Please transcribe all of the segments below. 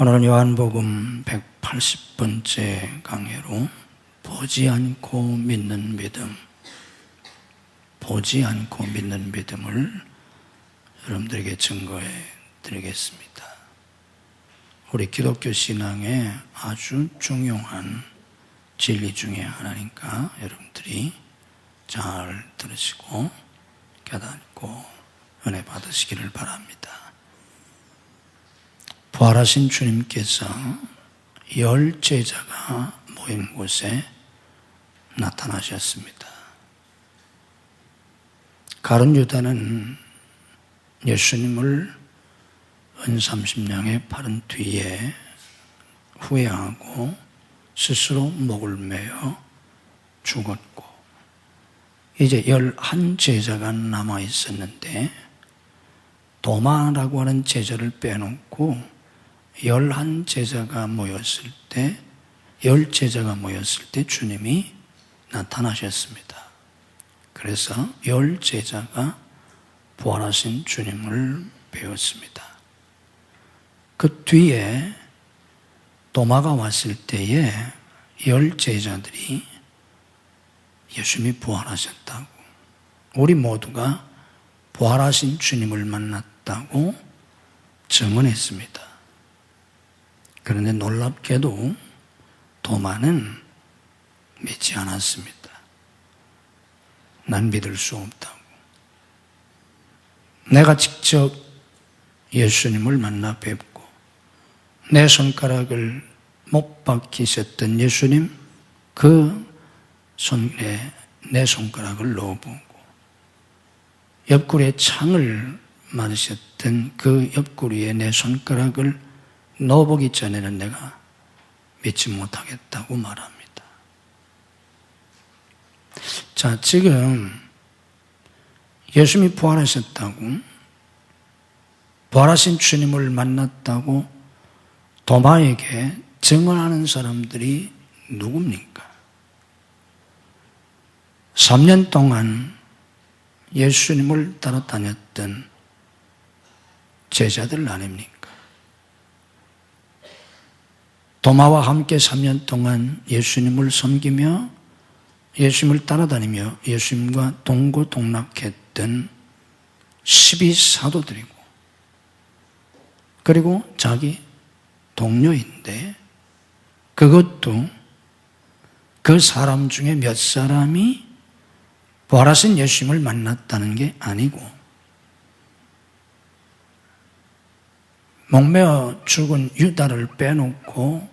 오늘은 요한복음 180번째 강해로 보지 않고 믿는 믿음, 보지 않고 믿는 믿음을 여러분들에게 증거해 드리겠습니다. 우리 기독교 신앙의 아주 중요한 진리 중에 하나니까 여러분들이 잘 들으시고 깨닫고 은혜 받으시기를 바랍니다. 부활하신 주님께서 10 제자가 모인 곳에 나타나셨습니다. 가룟 유다는 예수님을 은30냥에 팔은 뒤에 후회하고 스스로 목을 매어 죽었고, 이제 11 제자가 남아 있었는데 도마라고 하는 제자를 빼놓고 11 제자가 모였을 때, 10 제자가 모였을 때 주님이 나타나셨습니다. 그래서 10 제자가 부활하신 주님을 배웠습니다. 그 뒤에 도마가 왔을 때에 10 제자들이 예수님이 부활하셨다고, 우리 모두가 부활하신 주님을 만났다고 증언했습니다. 그런데 놀랍게도 도마는 믿지 않았습니다. 난 믿을 수 없다고. 내가 직접 예수님을 만나 뵙고 내 손가락을 못 박히셨던 예수님, 그 손에 내 손가락을 넣어보고 옆구리에 창을 맞으셨던 그 옆구리에 내 손가락을 넣어보기 전에는 내가 믿지 못하겠다고 말합니다. 자, 지금 예수님이 부활하셨다고, 부활하신 주님을 만났다고 도마에게 증언하는 사람들이 누굽니까? 3년 동안 예수님을 따라다녔던 제자들 아닙니까? 도마와 함께 3년 동안 예수님을 섬기며 예수님을 따라다니며 예수님과 동고동락했던 12사도들이고, 그리고 자기 동료인데, 그것도 그 사람 중에 몇 사람이 부활하신 예수님을 만났다는 게 아니고, 목매어 죽은 유다를 빼놓고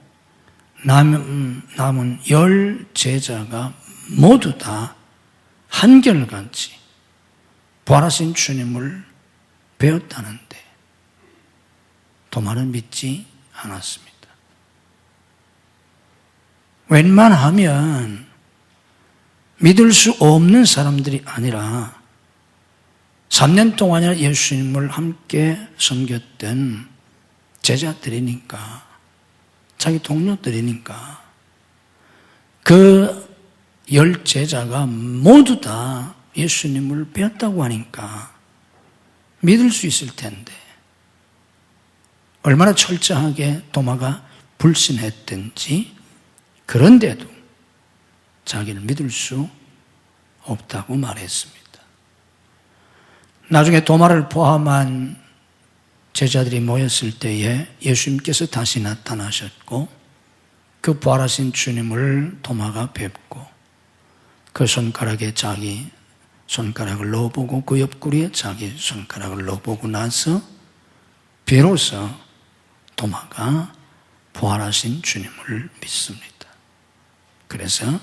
남은 10 제자가 모두 다 한결같이 부활하신 주님을 배웠다는데 도마는 믿지 않았습니다. 웬만하면 믿을 수 없는 사람들이 아니라 3년 동안이나 예수님을 함께 섬겼던 제자들이니까, 자기 동료들이니까, 그 10 제자가 모두 다 예수님을 배웠다고 하니까 믿을 수 있을 텐데, 얼마나 철저하게 도마가 불신했든지, 그런데도 자기를 믿을 수 없다고 말했습니다. 나중에 도마를 포함한 제자들이 모였을 때에 예수님께서 다시 나타나셨고, 그 부활하신 주님을 도마가 뵙고 그 손가락에 자기 손가락을 넣어보고 그 옆구리에 자기 손가락을 넣어보고 나서 비로소 도마가 부활하신 주님을 믿습니다. 그래서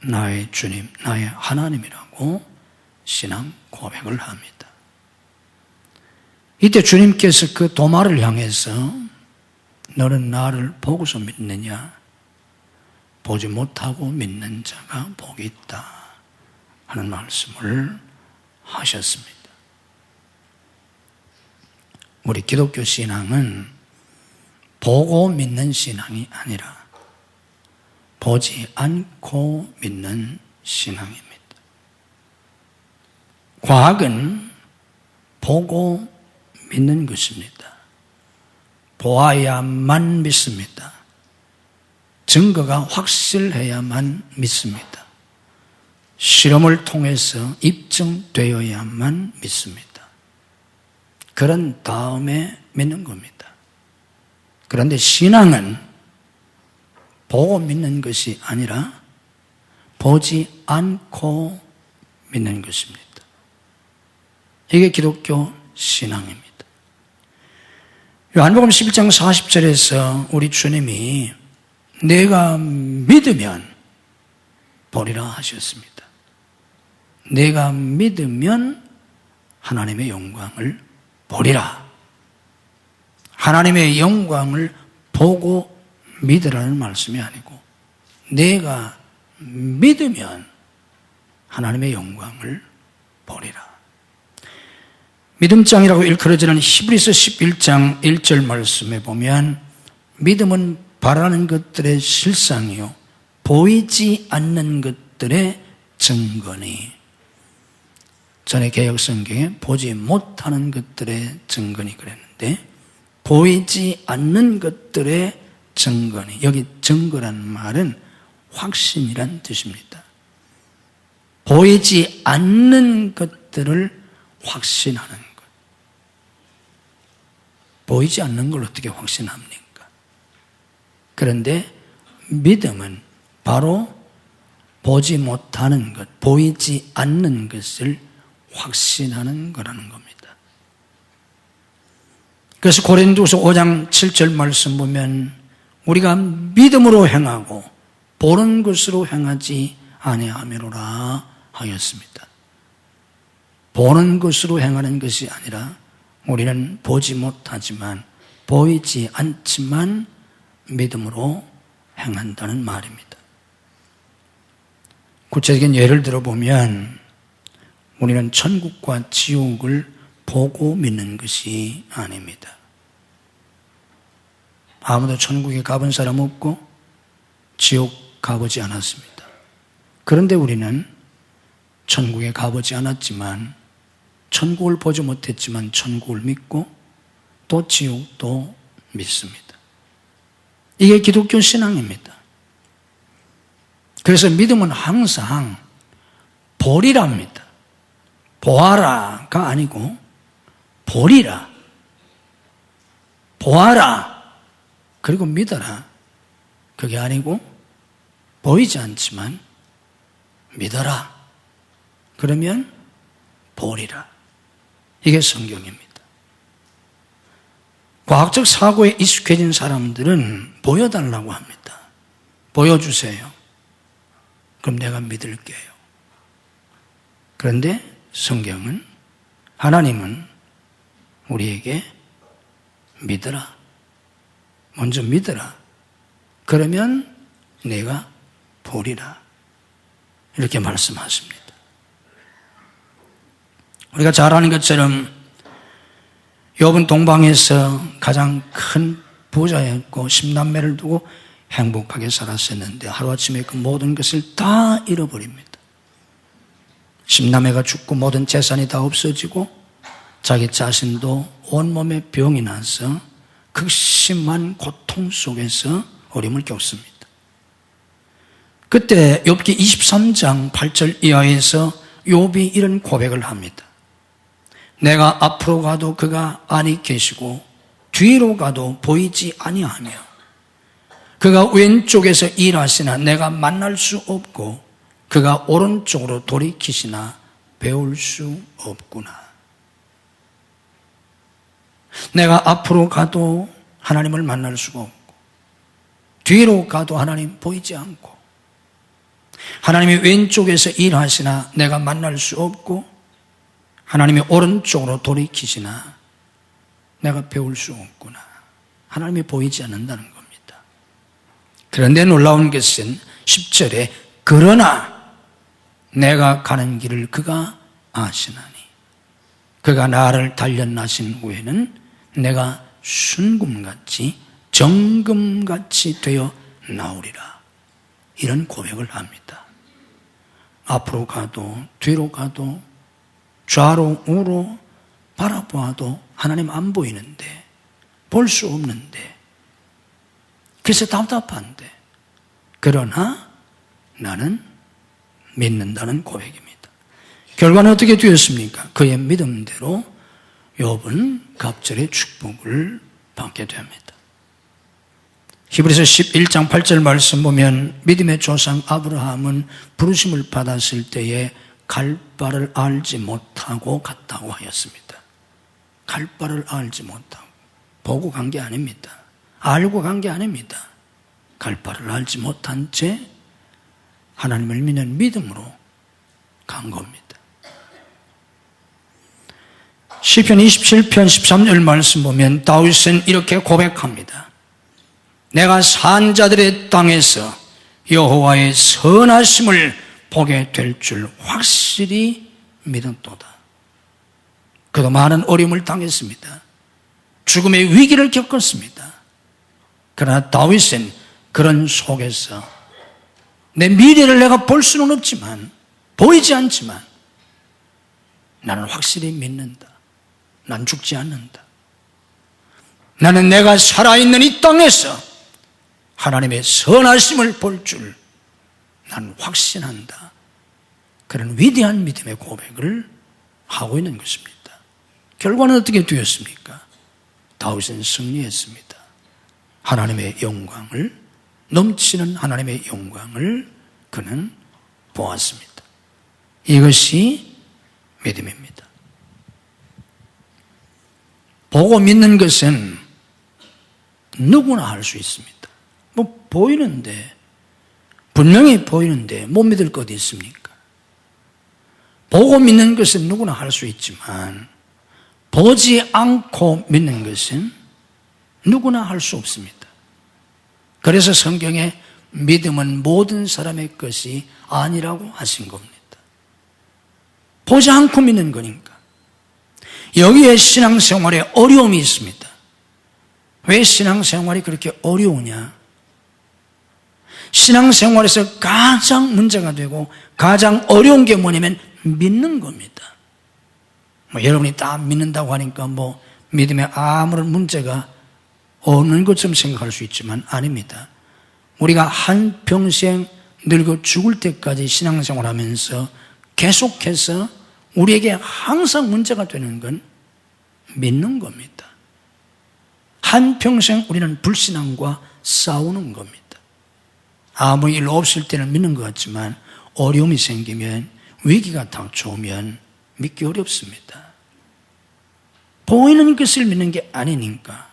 나의 주님, 나의 하나님이라고 신앙 고백을 합니다. 이때 주님께서 그 도마를 향해서 너는 나를 보고서 믿느냐? 보지 못하고 믿는 자가 복이 있다 하는 말씀을 하셨습니다. 우리 기독교 신앙은 보고 믿는 신앙이 아니라 보지 않고 믿는 신앙입니다. 과학은 보고 믿는 것입니다. 보아야만 믿습니다. 증거가 확실해야만 믿습니다. 실험을 통해서 입증되어야만 믿습니다. 그런 다음에 믿는 겁니다. 그런데 신앙은 보고 믿는 것이 아니라 보지 않고 믿는 것입니다. 이게 기독교 신앙입니다. 요한복음 11장 40절에서 우리 주님이 내가 믿으면 보리라 하셨습니다. 내가 믿으면 하나님의 영광을 보리라. 하나님의 영광을 보고 믿으라는 말씀이 아니고 내가 믿으면 하나님의 영광을 보리라. 믿음장이라고 일컬어지는 히브리서 11장 1절 말씀에 보면 믿음은 바라는 것들의 실상이요 보이지 않는 것들의 증거니, 전에 개역성경에 보지 못하는 것들의 증거니 그랬는데 보이지 않는 것들의 증거니, 여기 증거란 말은 확신이란 뜻입니다. 보이지 않는 것들을 확신하는 것. 보이지 않는 걸 어떻게 확신합니까? 그런데 믿음은 바로 보지 못하는 것, 보이지 않는 것을 확신하는 거라는 겁니다. 그래서 고린도서 5장 7절 말씀 보면 우리가 믿음으로 행하고 보는 것으로 행하지 아니하미로라 하였습니다. 보는 것으로 행하는 것이 아니라 우리는 보지 못하지만 보이지 않지만 믿음으로 행한다는 말입니다. 구체적인 예를 들어보면 우리는 천국과 지옥을 보고 믿는 것이 아닙니다. 아무도 천국에 가본 사람 없고 지옥 가보지 않았습니다. 그런데 우리는 천국에 가보지 않았지만 천국을 보지 못했지만 천국을 믿고 또 지옥도 믿습니다. 이게 기독교 신앙입니다. 그래서 믿음은 항상 보리랍니다. 보아라가 아니고 보리라, 보아라, 그리고 믿어라. 그게 아니고 보이지 않지만 믿어라. 그러면 보리라. 이게 성경입니다. 과학적 사고에 익숙해진 사람들은 보여달라고 합니다. 보여주세요. 그럼 내가 믿을게요. 그런데 성경은, 하나님은 우리에게 믿어라. 먼저 믿어라. 그러면 내가 보리라. 이렇게 말씀하십니다. 우리가 잘 아는 것처럼 욥은 동방에서 가장 큰 부자였고 10남매를 두고 행복하게 살았었는데 하루아침에 그 모든 것을 다 잃어버립니다. 10남매가 죽고 모든 재산이 다 없어지고 자기 자신도 온몸에 병이 나서 극심한 고통 속에서 어려움을 겪습니다. 그때 욥기 23장 8절 이하에서 욥이 이런 고백을 합니다. 내가 앞으로 가도 그가 아니 계시고 뒤로 가도 보이지 아니하며 그가 왼쪽에서 일하시나 내가 만날 수 없고 그가 오른쪽으로 돌이키시나 배울 수 없구나. 내가 앞으로 가도 하나님을 만날 수가 없고 뒤로 가도 하나님 보이지 않고 하나님이 왼쪽에서 일하시나 내가 만날 수 없고 하나님이 오른쪽으로 돌이키시나 내가 배울 수 없구나. 하나님이 보이지 않는다는 겁니다. 그런데 놀라운 것은 10절에 그러나 내가 가는 길을 그가 아시나니 그가 나를 단련하신 후에는 내가 순금같이 정금같이 되어 나오리라. 이런 고백을 합니다. 앞으로 가도 뒤로 가도 좌로 우로 바라보아도 하나님 안 보이는데 볼 수 없는데, 그래서 답답한데, 그러나 나는 믿는다는 고백입니다. 결과는 어떻게 되었습니까? 그의 믿음대로 욥은 갑절의 축복을 받게 됩니다. 히브리서 11장 8절 말씀 보면 믿음의 조상 아브라함은 부르심을 받았을 때에 갈 바를 알지 못하고 갔다고 하였습니다. 갈 바를 알지 못하고, 보고 간 게 아닙니다. 알고 간 게 아닙니다. 갈 바를 알지 못한 채 하나님을 믿는 믿음으로 간 겁니다. 시편 27편 13절 말씀 보면 다윗은 이렇게 고백합니다. 내가 산 자들의 땅에서 여호와의 선하심을 보게 될 줄 확실히 믿었도다. 그도 많은 어려움을 당했습니다. 죽음의 위기를 겪었습니다. 그러나 다윗은 그런 속에서 내 미래를 내가 볼 수는 없지만, 보이지 않지만 나는 확실히 믿는다. 난 죽지 않는다. 나는 내가 살아있는 이 땅에서 하나님의 선하심을 볼 줄 난 확신한다. 그런 위대한 믿음의 고백을 하고 있는 것입니다. 결과는 어떻게 되었습니까? 다윗은 승리했습니다. 하나님의 영광을, 넘치는 하나님의 영광을 그는 보았습니다. 이것이 믿음입니다. 보고 믿는 것은 누구나 할 수 있습니다. 뭐 보이는데, 분명히 보이는데 못 믿을 것 있습니까? 보고 믿는 것은 누구나 할 수 있지만 보지 않고 믿는 것은 누구나 할 수 없습니다. 그래서 성경에 믿음은 모든 사람의 것이 아니라고 하신 겁니다. 보지 않고 믿는 거니까. 여기에 신앙생활에 어려움이 있습니다. 왜 신앙생활이 그렇게 어려우냐? 신앙생활에서 가장 문제가 되고 가장 어려운 게 뭐냐면 믿는 겁니다. 여러분이 다 믿는다고 하니까 믿음에 아무런 문제가 없는 것처럼 생각할 수 있지만 아닙니다. 우리가 한평생 늙어 죽을 때까지 신앙생활 하면서 계속해서 우리에게 항상 문제가 되는 건 믿는 겁니다. 한평생 우리는 불신앙과 싸우는 겁니다. 아무 일 없을 때는 믿는 것 같지만 어려움이 생기면, 위기가 닥쳐오면 믿기 어렵습니다. 보이는 것을 믿는 게 아니니까.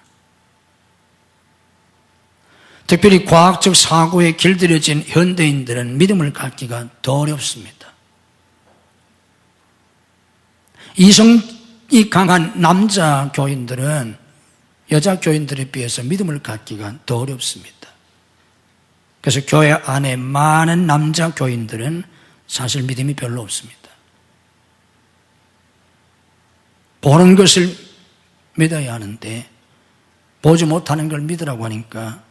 특별히 과학적 사고에 길들여진 현대인들은 믿음을 갖기가 더 어렵습니다. 이성이 강한 남자 교인들은 여자 교인들에 비해서 믿음을 갖기가 더 어렵습니다. 그래서 교회 안에 많은 남자 교인들은 사실 믿음이 별로 없습니다. 보는 것을 믿어야 하는데 보지 못하는 걸 믿으라고 하니까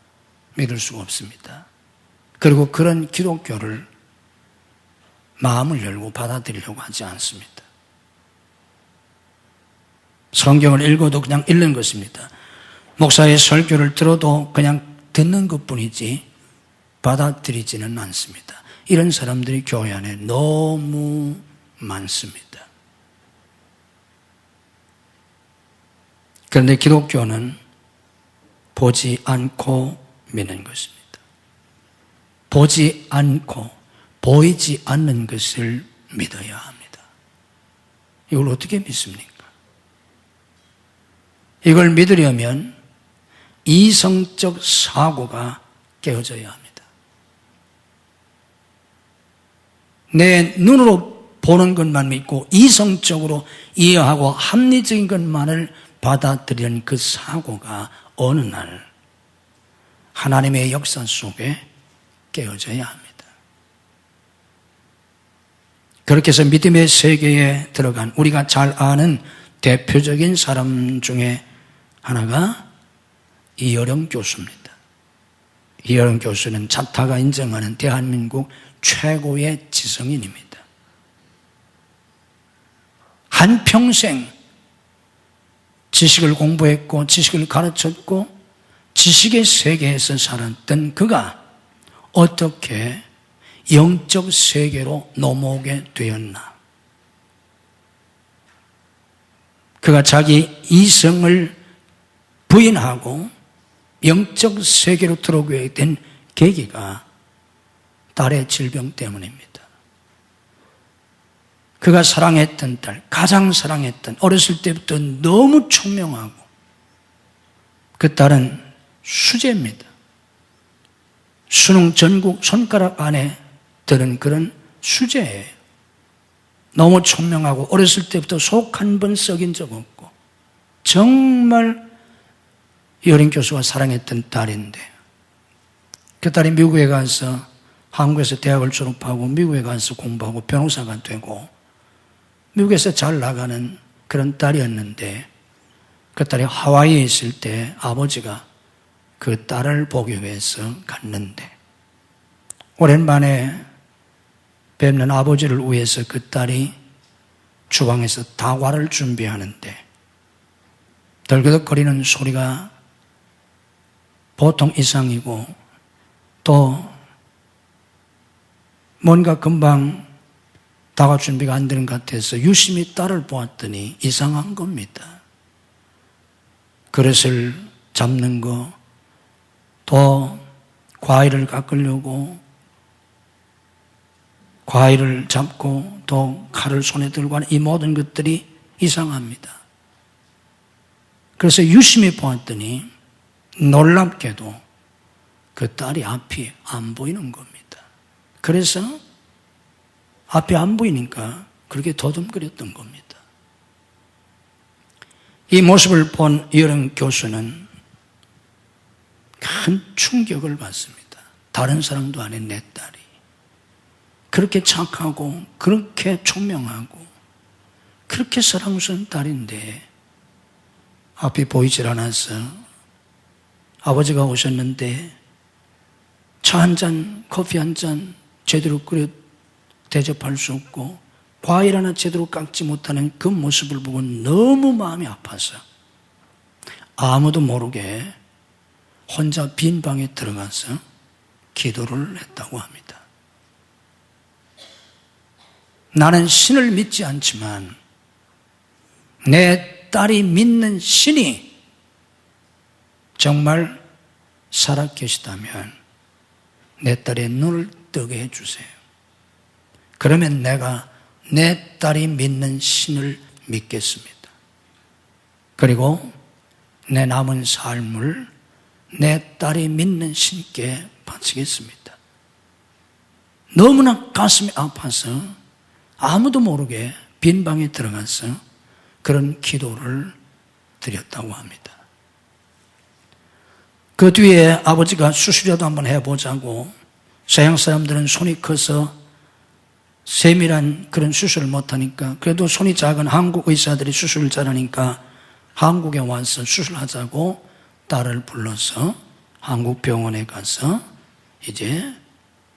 믿을 수가 없습니다. 그리고 그런 기독교를 마음을 열고 받아들이려고 하지 않습니다. 성경을 읽어도 그냥 읽는 것입니다. 목사의 설교를 들어도 그냥 듣는 것뿐이지 받아들이지는 않습니다. 이런 사람들이 교회 안에 너무 많습니다. 그런데 기독교는 보지 않고 믿는 것입니다. 보지 않고 보이지 않는 것을 믿어야 합니다. 이걸 어떻게 믿습니까? 이걸 믿으려면 이성적 사고가 깨어져야 합니다. 내 눈으로 보는 것만 믿고 이성적으로 이해하고 합리적인 것만을 받아들이는 그 사고가 어느 날 하나님의 역사 속에 깨어져야 합니다. 그렇게 해서 믿음의 세계에 들어간 우리가 잘 아는 대표적인 사람 중에 하나가 이어령 교수입니다. 이어령 교수는 자타가 인정하는 대한민국 최고의 지성인입니다. 한평생 지식을 공부했고 지식을 가르쳤고 지식의 세계에서 살았던 그가 어떻게 영적 세계로 넘어오게 되었나? 그가 자기 이성을 부인하고 영적 세계로 들어오게 된 계기가 딸의 질병 때문입니다. 그가 사랑했던 딸, 가장 사랑했던, 어렸을 때부터 너무 총명하고, 그 딸은 수재입니다. 수능 전국 손가락 안에 드는 그런 수재예요. 너무 총명하고 어렸을 때부터 속 한 번 썩인 적 없고 정말 여린 교수가 사랑했던 딸인데, 그 딸이 미국에 가서 한국에서 대학을 졸업하고 미국에 가서 공부하고 변호사가 되고 미국에서 잘 나가는 그런 딸이었는데, 그 딸이 하와이에 있을 때 아버지가 그 딸을 보기 위해서 갔는데, 오랜만에 뵙는 아버지를 위해서 그 딸이 주방에서 다과를 준비하는데 덜그덕거리는 소리가 보통 이상이고, 또 뭔가 금방 다과 준비가 안 되는 것 같아서 유심히 딸을 보았더니 이상한 겁니다. 그릇을 잡는 거, 또 과일을 깎으려고 과일을 잡고 또 칼을 손에 들고 하는 이 모든 것들이 이상합니다. 그래서 유심히 보았더니 놀랍게도 그 딸이 앞이 안 보이는 겁니다. 그래서 앞이 안 보이니까 그렇게 더듬거렸던 겁니다. 이 모습을 본 여름 교수는 큰 충격을 받습니다. 다른 사람도 아닌 내 딸이 그렇게 착하고 그렇게 총명하고 그렇게 사랑스러운 딸인데 앞이 보이질 않아서 아버지가 오셨는데 차 한 잔, 커피 한 잔 제대로 끓여 대접할 수 없고 과일 하나 제대로 깎지 못하는 그 모습을 보고 너무 마음이 아파서 아무도 모르게 혼자 빈 방에 들어가서 기도를 했다고 합니다. 나는 신을 믿지 않지만 내 딸이 믿는 신이 정말 살아 계시다면 내 딸의 눈을 뜨게 해주세요. 그러면 내가 내 딸이 믿는 신을 믿겠습니다. 그리고 내 남은 삶을 내 딸이 믿는 신께 바치겠습니다. 너무나 가슴이 아파서 아무도 모르게 빈 방에 들어가서 그런 기도를 드렸다고 합니다. 그 뒤에 아버지가 수술이라도 한번 해보자고, 서양 사람들은 손이 커서 세밀한 그런 수술을 못하니까 그래도 손이 작은 한국 의사들이 수술을 잘하니까 한국에 와서 수술하자고 딸을 불러서 한국 병원에 가서 이제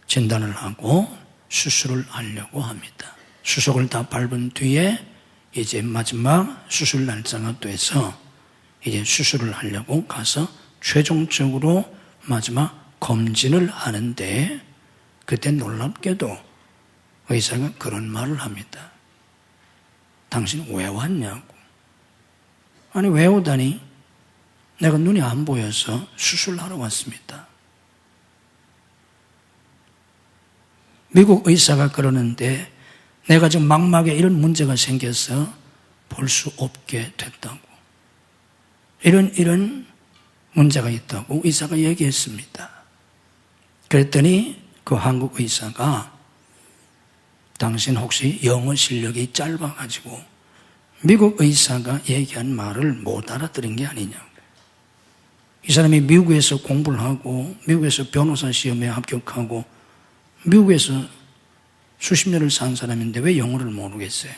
진단을 하고 수술을 하려고 합니다. 수속을 다 밟은 뒤에 이제 마지막 수술 날짜가 돼서 이제 수술을 하려고 가서 최종적으로 마지막 검진을 하는데, 그때 놀랍게도 의사가 그런 말을 합니다. 당신 왜 왔냐고. 아니, 왜 오다니? 내가 눈이 안 보여서 수술하러 왔습니다. 미국 의사가 그러는데 내가 지금 망막에 이런 문제가 생겨서 볼 수 없게 됐다고. 이런 문제가 있다고 의사가 얘기했습니다. 그랬더니 그 한국 의사가 당신 혹시 영어 실력이 짧아가지고 미국 의사가 얘기한 말을 못 알아들은 게 아니냐고. 이 사람이 미국에서 공부를 하고 미국에서 변호사 시험에 합격하고 미국에서 수십 년을 산 사람인데 왜 영어를 모르겠어요?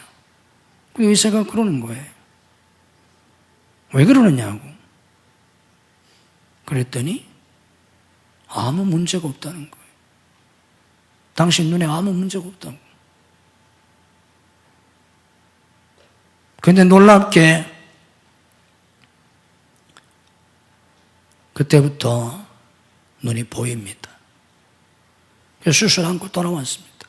그 의사가 그러는 거예요. 왜 그러느냐고. 그랬더니 아무 문제가 없다는 거예요. 당신 눈에 아무 문제가 없다고. 그런데 놀랍게 그때부터 눈이 보입니다. 그래서 수술 않고 돌아왔습니다.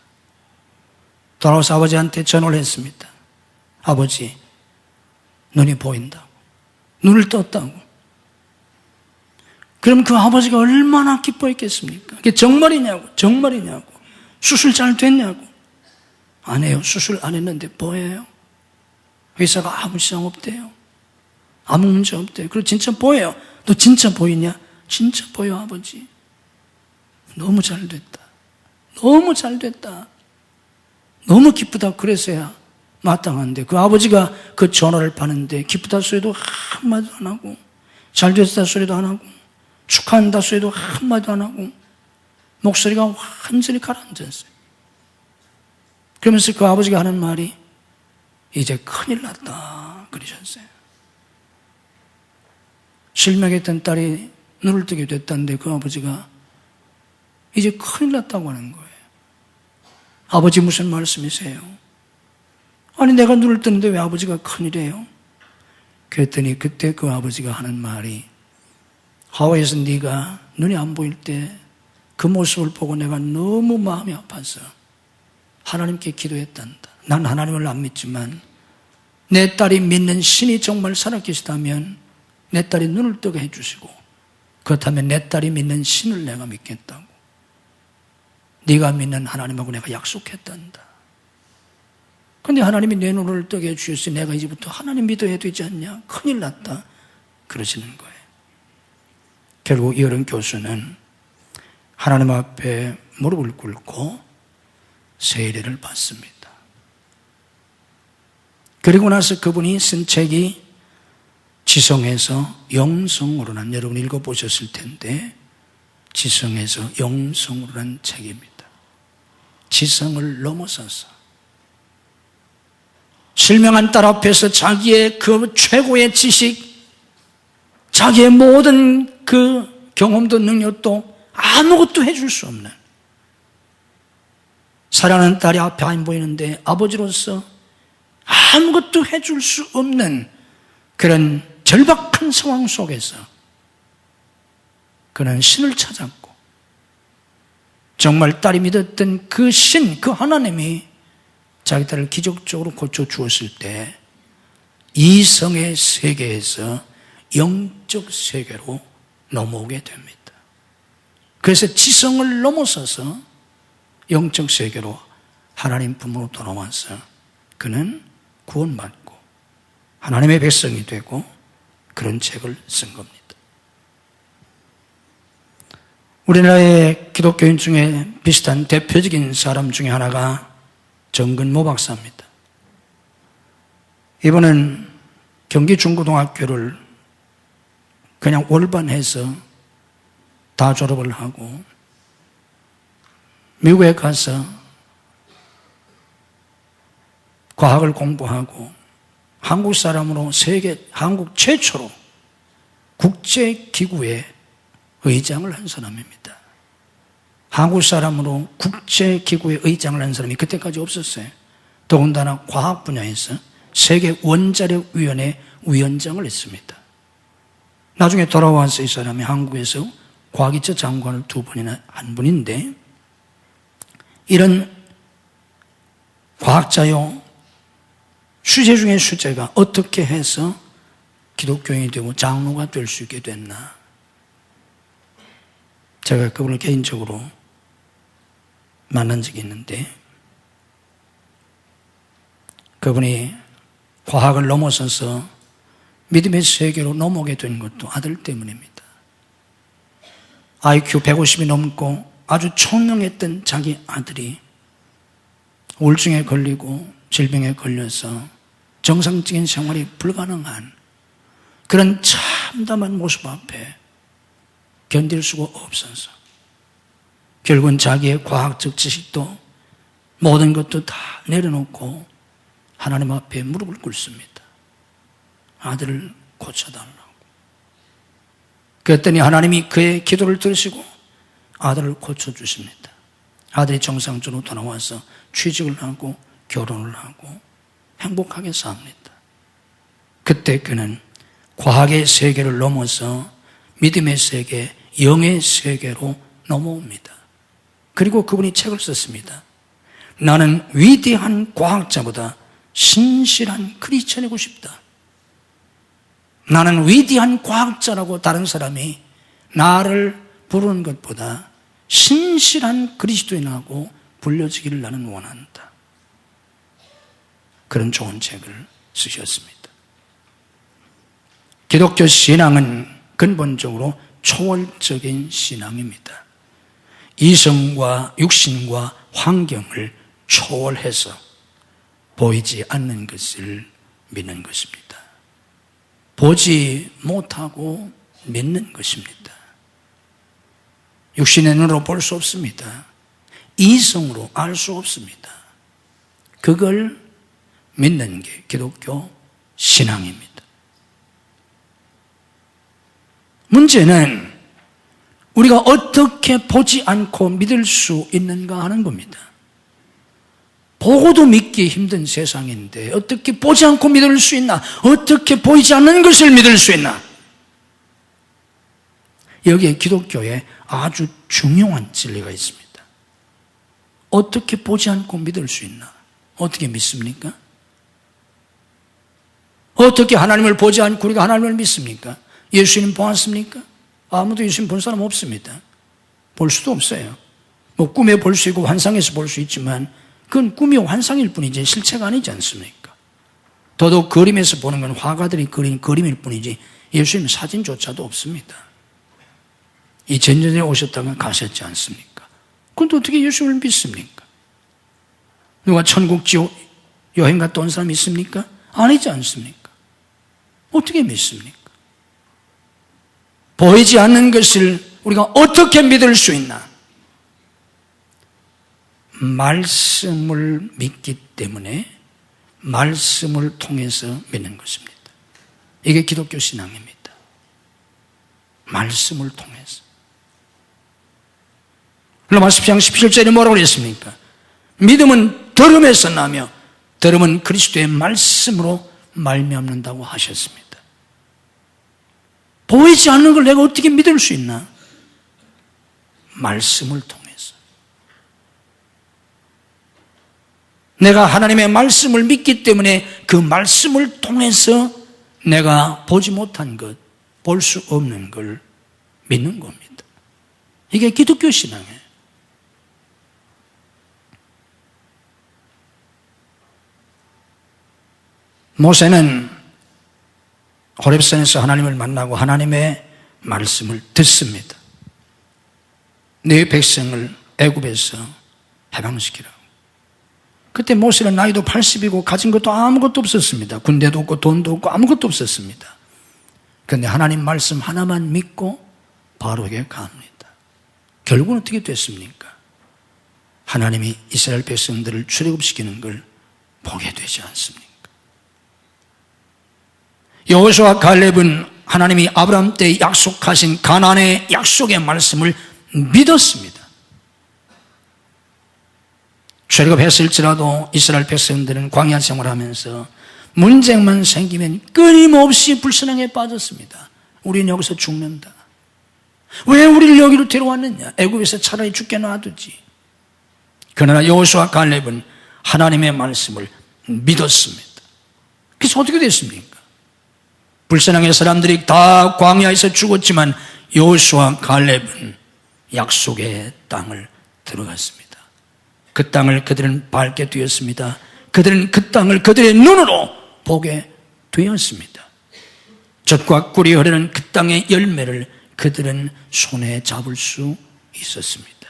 돌아와서 아버지한테 전화를 했습니다. 아버지, 눈이 보인다고. 눈을 떴다고. 그럼 그 아버지가 얼마나 기뻐했겠습니까? 그게 정말이냐고, 정말이냐고. 수술 잘 됐냐고. 안 해요. 수술 안 했는데 보여요. 의사가 아무 이상 없대요. 아무 문제 없대요. 그리고 진짜 보여요. 너 진짜 보이냐? 진짜 보여, 아버지. 너무 잘 됐다. 너무 잘 됐다. 너무 기쁘다. 그래서야 마땅한데 그 아버지가 그 전화를 받는데 기쁘다 소리도 한마디도 안 하고 잘 됐다 소리도 안 하고 축하한다 소리도 한마디도 안 하고 목소리가 완전히 가라앉았어요. 그러면서 그 아버지가 하는 말이 이제 큰일 났다 그러셨어요. 실명했던 딸이 눈을 뜨게 됐다는데 그 아버지가 이제 큰일 났다고 하는 거예요. 아버지 무슨 말씀이세요? 아니 내가 눈을 뜨는데 왜 아버지가 큰일이에요? 그랬더니 그때 그 아버지가 하는 말이 하와이에서 네가 눈이 안 보일 때 그 모습을 보고 내가 너무 마음이 아파서 하나님께 기도했단다. 난 하나님을 안 믿지만 내 딸이 믿는 신이 정말 살아계시다면 내 딸이 눈을 뜨게 해주시고 그렇다면 내 딸이 믿는 신을 내가 믿겠다고. 네가 믿는 하나님하고 내가 약속했단다. 그런데 하나님이 내 눈을 뜨게 해주셨으니 내가 이제부터 하나님 믿어야 되지 않냐? 큰일 났다. 그러시는 거예요. 결국 이어른 교수는 하나님 앞에 무릎을 꿇고 세례를 받습니다. 그리고 나서 그분이 쓴 책이 지성에서 영성으로 난, 여러분 읽어보셨을 텐데 지성에서 영성으로 난 책입니다. 지성을 넘어서서 실명한 딸 앞에서 자기의 그 최고의 지식, 자기의 모든 그 경험도 능력도 아무것도 해줄 수 없는, 사랑하는 딸이 앞에 안 보이는데 아버지로서 아무것도 해줄 수 없는 그런 절박한 상황 속에서 그는 신을 찾았고 정말 딸이 믿었던 그 신, 그 하나님이 자기 딸을 기적적으로 고쳐주었을 때 이성의 세계에서 영적 세계로 넘어오게 됩니다. 그래서 지성을 넘어서서 영적 세계로 하나님 품으로 돌아와서 그는 구원받고 하나님의 백성이 되고 그런 책을 쓴 겁니다. 우리나라의 기독교인 중에 비슷한 대표적인 사람 중에 하나가 정근모 박사입니다. 이분은 경기 중고등학교를 그냥 올반해서 다 졸업을 하고 미국에 가서 과학을 공부하고 한국 사람으로 한국 최초로 국제기구의 의장을 한 사람입니다. 한국 사람으로 국제기구의 의장을 한 사람이 그때까지 없었어요. 더군다나 과학 분야에서 세계 원자력위원회 위원장을 했습니다. 나중에 돌아와서 이 사람이 한국에서 과기처 장관을 2번이나 한 분인데 이런 과학자요, 수제 중에 수제가 어떻게 해서 기독교인이 되고 장로가 될 수 있게 됐나. 제가 그분을 개인적으로 만난 적이 있는데 그분이 과학을 넘어서서 믿음의 세계로 넘어오게 된 것도 아들 때문입니다. IQ 150이 넘고 아주 총명했던 자기 아들이 우울증에 걸리고 질병에 걸려서 정상적인 생활이 불가능한 그런 참담한 모습 앞에 견딜 수가 없어서 결국은 자기의 과학적 지식도 모든 것도 다 내려놓고 하나님 앞에 무릎을 꿇습니다. 아들을 고쳐달라고. 그랬더니 하나님이 그의 기도를 들으시고 아들을 고쳐주십니다. 아들이 정상적으로 돌아와서 취직을 하고 결혼을 하고 행복하게 삽니다. 그때 그는 과학의 세계를 넘어서 믿음의 세계, 영의 세계로 넘어옵니다. 그리고 그분이 책을 썼습니다. 나는 위대한 과학자보다 신실한 크리스천이고 싶다. 나는 위대한 과학자라고 다른 사람이 나를 부르는 것보다 신실한 그리스도인하고 불려지기를 나는 원한다. 그런 좋은 책을 쓰셨습니다. 기독교 신앙은 근본적으로 초월적인 신앙입니다. 이성과 육신과 환경을 초월해서 보이지 않는 것을 믿는 것입니다. 보지 못하고 믿는 것입니다. 육신의 눈으로 볼 수 없습니다. 이성으로 알 수 없습니다. 그걸 믿는 게 기독교 신앙입니다. 문제는 우리가 어떻게 보지 않고 믿을 수 있는가 하는 겁니다. 보고도 믿기 힘든 세상인데 어떻게 보지 않고 믿을 수 있나? 어떻게 보이지 않는 것을 믿을 수 있나? 여기에 기독교에 아주 중요한 진리가 있습니다. 어떻게 보지 않고 믿을 수 있나? 어떻게 믿습니까? 어떻게 하나님을 보지 않고 우리가 하나님을 믿습니까? 예수님 보았습니까? 아무도 예수님 본 사람 없습니다. 볼 수도 없어요. 뭐 꿈에 볼 수 있고 환상에서 볼 수 있지만 그건 꿈이요 환상일 뿐이지 실체가 아니지 않습니까? 더더욱 그림에서 보는 건 화가들이 그린 그림일 뿐이지 예수님 사진조차도 없습니다. 이 전전에 오셨다가 가셨지 않습니까? 그런데 어떻게 예수님을 믿습니까? 누가 천국 지옥 여행 갔다 온 사람 있습니까? 아니지 않습니까? 어떻게 믿습니까? 보이지 않는 것을 우리가 어떻게 믿을 수 있나? 말씀을 믿기 때문에 말씀을 통해서 믿는 것입니다. 이게 기독교 신앙입니다. 말씀을 통해서. 로마 10장 17절에 뭐라고 그랬습니까? 믿음은 들음에서 나며 들음은 그리스도의 말씀으로 말미암는다고 하셨습니다. 보이지 않는 걸 내가 어떻게 믿을 수 있나? 말씀을 통해서. 내가 하나님의 말씀을 믿기 때문에 그 말씀을 통해서 내가 보지 못한 것, 볼 수 없는 걸 믿는 겁니다. 이게 기독교 신앙이에요. 모세는 호렙산에서 하나님을 만나고 하나님의 말씀을 듣습니다. 네 백성을 애굽에서 해방시키라고. 그때 모세는 나이도 80이고 가진 것도 아무것도 없었습니다. 군대도 없고 돈도 없고 아무것도 없었습니다. 그런데 하나님 말씀 하나만 믿고 바로에게 갑니다. 결국은 어떻게 됐습니까? 하나님이 이스라엘 백성들을 출애굽시키는 걸 보게 되지 않습니까? 여호수아 갈렙은 하나님이 아브라함 때 약속하신 가나안의 약속의 말씀을 믿었습니다. 출애굽했을지라도 이스라엘 백성들은 광야 생활하면서 문제만 생기면 끊임없이 불신앙에 빠졌습니다. 우리는 여기서 죽는다. 왜 우리를 여기로 데려왔느냐? 애굽에서 차라리 죽게 놔두지. 그러나 여호수아 갈렙은 하나님의 말씀을 믿었습니다. 그래서 어떻게 됐습니까? 불신앙의 사람들이 다 광야에서 죽었지만 여호수아 갈렙은 약속의 땅을 들어갔습니다. 그 땅을 그들은 밟게 되었습니다. 그들은 그 땅을 그들의 눈으로 보게 되었습니다. 젖과 꿀이 흐르는 그 땅의 열매를 그들은 손에 잡을 수 있었습니다.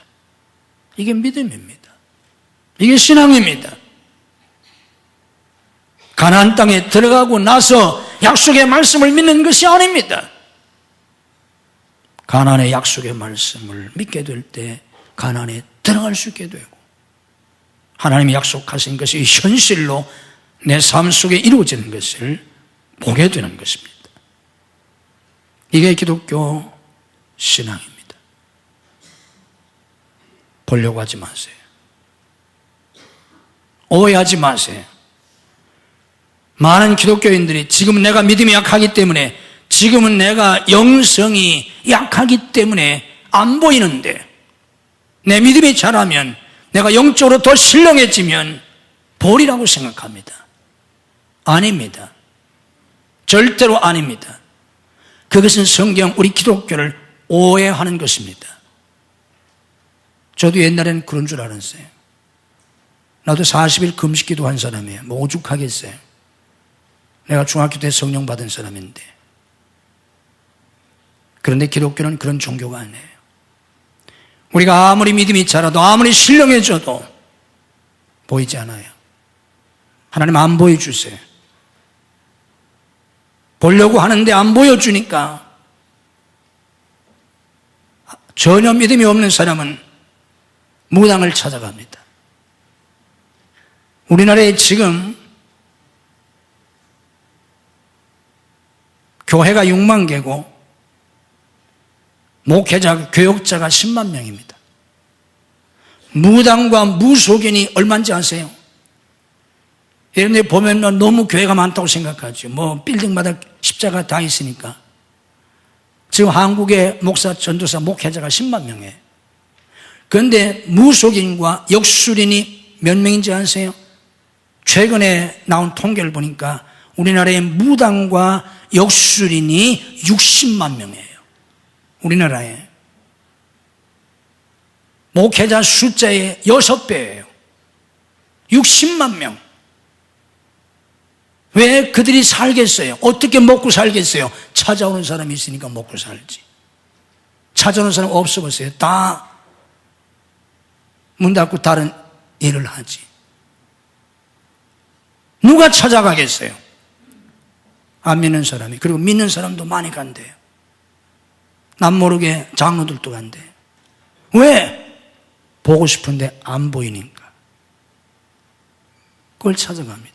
이게 믿음입니다. 이게 신앙입니다. 가나안 땅에 들어가고 나서 약속의 말씀을 믿는 것이 아닙니다. 가나안의 약속의 말씀을 믿게 될 때 가나안에 들어갈 수 있게 되고 하나님이 약속하신 것이 현실로 내 삶 속에 이루어지는 것을 보게 되는 것입니다. 이게 기독교 신앙입니다. 보려고 하지 마세요. 오해하지 마세요. 많은 기독교인들이 지금 내가 믿음이 약하기 때문에 지금은 내가 영성이 약하기 때문에 안 보이는데 내 믿음이 자라면 내가 영적으로 더 신령해지면 보리라고 생각합니다. 아닙니다. 절대로 아닙니다. 그것은 성경 우리 기독교를 오해하는 것입니다. 저도 옛날에는 그런 줄 알았어요. 나도 40일 금식기도 한 사람이에요. 뭐 오죽하겠어요. 내가 중학교 때 성령 받은 사람인데. 그런데 기독교는 그런 종교가 아니에요. 우리가 아무리 믿음이 자라도 아무리 신령해져도 보이지 않아요. 하나님 안 보여주세요. 보려고 하는데 안 보여주니까 전혀 믿음이 없는 사람은 무당을 찾아갑니다. 우리나라에 지금 교회가 6만 개고 목회자, 교역자가 10만 명입니다. 무당과 무속인이 얼마인지 아세요? 여러분들 보면 너무 교회가 많다고 생각하죠. 뭐 빌딩마다 십자가 다 있으니까. 지금 한국의 목사, 전도사, 목회자가 10만 명이에요. 그런데 무속인과 역술인이 몇 명인지 아세요? 최근에 나온 통계를 보니까 우리나라의 무당과 역술인이 60만 명이에요. 우리나라에. 목회자 숫자의 6배예요. 60만 명. 왜 그들이 살겠어요? 어떻게 먹고 살겠어요? 찾아오는 사람이 있으니까 먹고 살지. 찾아오는 사람 없어보세요. 다 문 닫고 다른 일을 하지. 누가 찾아가겠어요? 안 믿는 사람이. 그리고 믿는 사람도 많이 간대요. 남 모르게 장로들도 간대요. 왜? 보고 싶은데 안 보이니까. 그걸 찾아갑니다.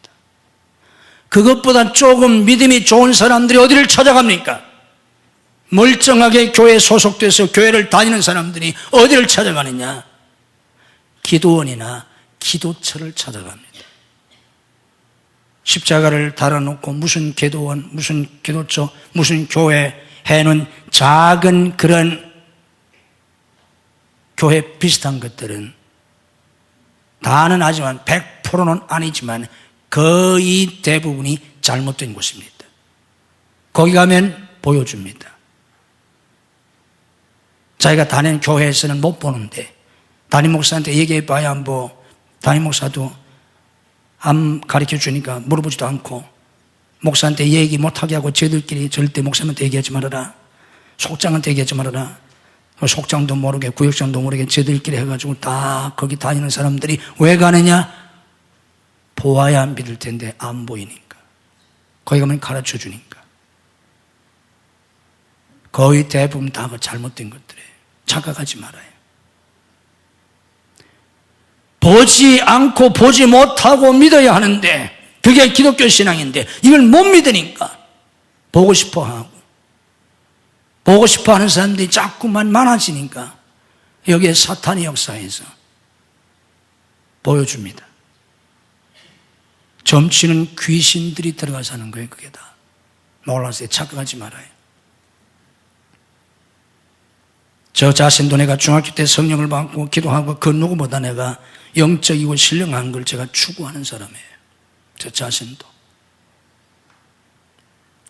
그것보다 조금 믿음이 좋은 사람들이 어디를 찾아갑니까? 멀쩡하게 교회에 소속돼서 교회를 다니는 사람들이 어디를 찾아가느냐? 기도원이나 기도처를 찾아갑니다. 십자가를 달아놓고 무슨 기도원, 무슨 기도처, 무슨 교회 해놓은 작은 그런 교회 비슷한 것들은 다는 아니지만 100%는 아니지만 거의 대부분이 잘못된 곳입니다. 거기 가면 보여줍니다. 자기가 다니는 교회에서는 못 보는데 담임 목사한테 얘기해봐야 뭐 담임 목사도 안 가르쳐주니까 물어보지도 않고 목사한테 얘기 못하게 하고 저희들끼리 절대 목사한테 얘기하지 말아라. 속장한테 얘기하지 말아라. 속장도 모르게 구역장도 모르게 저희들끼리 해가지고 다 거기 다니는 사람들이 왜 가느냐? 보아야 믿을 텐데 안 보이니까. 거기 가면 가르쳐주니까. 거의 대부분 다 잘못된 것들이에요. 착각하지 말아요. 보지 않고 보지 못하고 믿어야 하는데 그게 기독교 신앙인데 이걸 못 믿으니까 보고 싶어 하고 보고 싶어 하는 사람들이 자꾸만 많아지니까 여기에 사탄의 역사에서 보여줍니다. 점치는 귀신들이 들어가 사는 거예요. 그게 다. 놀라세요. 착각하지 말아요. 저 자신도 내가 중학교 때 성령을 받고 기도하고 그 누구보다 내가 영적이고 신령한 걸 제가 추구하는 사람이에요. 저 자신도.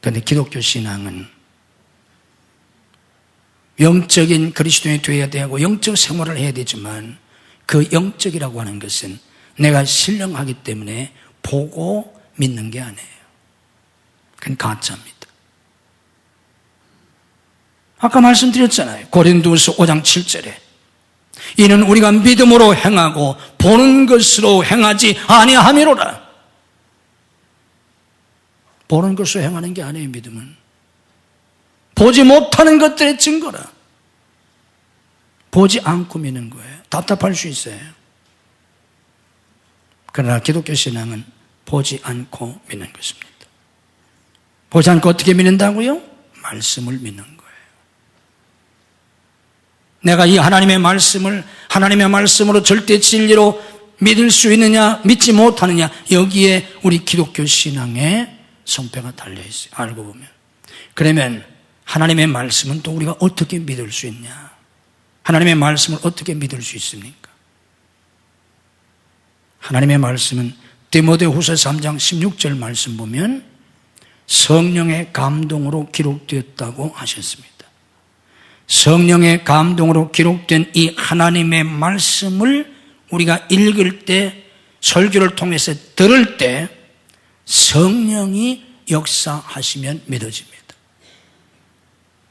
그런데 기독교 신앙은 영적인 그리스도인이 되어야 되고 영적 생활을 해야 되지만 그 영적이라고 하는 것은 내가 신령하기 때문에 보고 믿는 게 아니에요. 그건 가짜입니다. 아까 말씀드렸잖아요. 고린도후서 5장 7절에 이는 우리가 믿음으로 행하고 보는 것으로 행하지 아니함이로라. 보는 것으로 행하는 게 아니에요. 믿음은 보지 못하는 것들의 증거라. 보지 않고 믿는 거예요. 답답할 수 있어요. 그러나 기독교 신앙은 보지 않고 믿는 것입니다. 보지 않고 어떻게 믿는다고요? 말씀을 믿는 거예요. 내가 이 하나님의 말씀을 하나님의 말씀으로 절대 진리로 믿을 수 있느냐 믿지 못하느냐 여기에 우리 기독교 신앙의 성패가 달려있어요. 알고 보면 그러면 하나님의 말씀은 또 우리가 어떻게 믿을 수 있냐? 하나님의 말씀을 어떻게 믿을 수 있습니까? 하나님의 말씀은 디모데후서 3장 16절 말씀 보면 성령의 감동으로 기록되었다고 하셨습니다. 성령의 감동으로 기록된 이 하나님의 말씀을 우리가 읽을 때, 설교를 통해서 들을 때 성령이 역사하시면 믿어집니다.